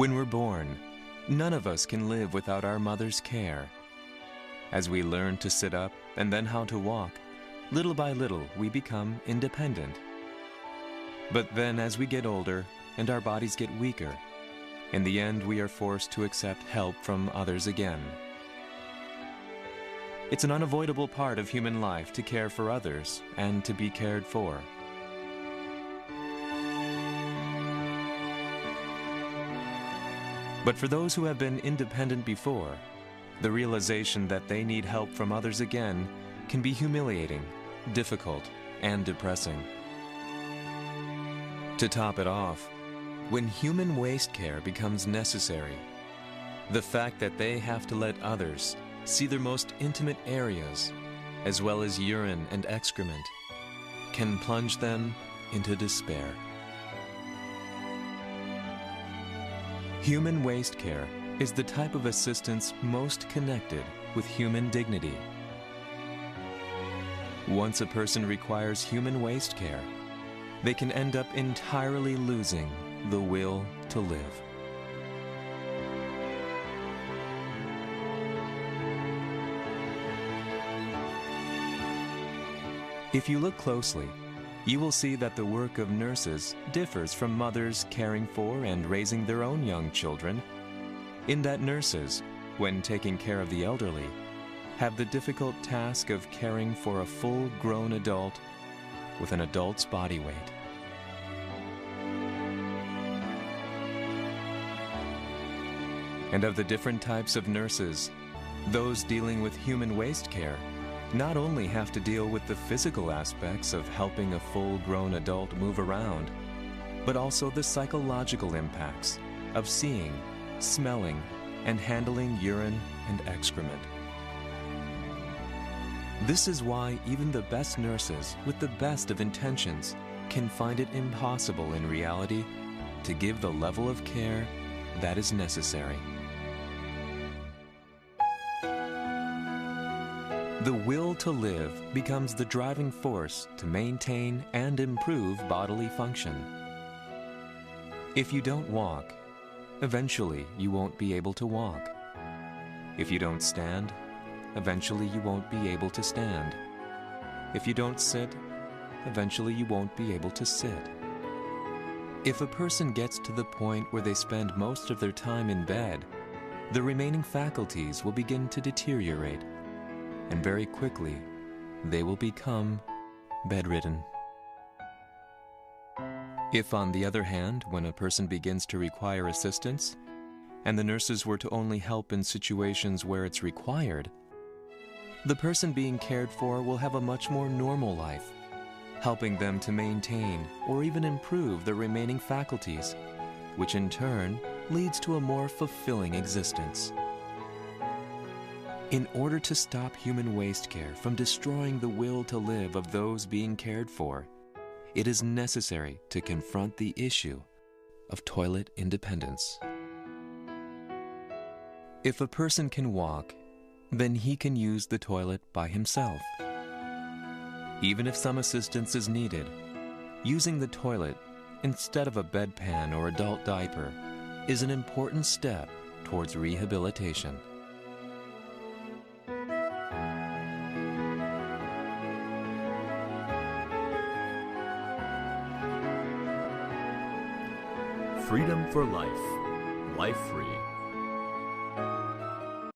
When we're born, none of us can live without our mother's care. As we learn to sit up and then how to walk, little by little we become independent. But then as we get older and our bodies get weaker, in the end we are forced to accept help from others again. It's an unavoidable part of human life to care for others and to be cared for. But for those who have been independent before, the realization that they need help from others again can be humiliating, difficult, and depressing. To top it off, when human waste care becomes necessary, the fact that they have to let others see their most intimate areas, as well as urine and excrement, can plunge them into despair. Human waste care is the type of assistance most connected with human dignity. Once a person requires human waste care, they can end up entirely losing the will to live. If you look closely, you will see that the work of nurses differs from mothers caring for and raising their own young children, in that nurses, when taking care of the elderly, have the difficult task of caring for a full-grown adult with an adult's body weight. And of the different types of nurses, those dealing with human waste care not only have to deal with the physical aspects of helping a full-grown adult move around, but also the psychological impacts of seeing, smelling, and handling urine and excrement. This is why even the best nurses with the best of intentions can find it impossible in reality to give the level of care that is necessary. The will to live becomes the driving force to maintain and improve bodily function. If you don't walk, eventually you won't be able to walk. If you don't stand, eventually you won't be able to stand. If you don't sit, eventually you won't be able to sit. If a person gets to the point where they spend most of their time in bed, the remaining faculties will begin to deteriorate, and very quickly they will become bedridden. If, on the other hand, when a person begins to require assistance, and the nurses were to only help in situations where it's required, the person being cared for will have a much more normal life, helping them to maintain or even improve their remaining faculties, which in turn leads to a more fulfilling existence. In order to stop human waste care from destroying the will to live of those being cared for, it is necessary to confront the issue of toilet independence. If a person can walk, then he can use the toilet by himself. Even if some assistance is needed, using the toilet instead of a bedpan or adult diaper is an important step towards rehabilitation. Freedom for life. Lifree.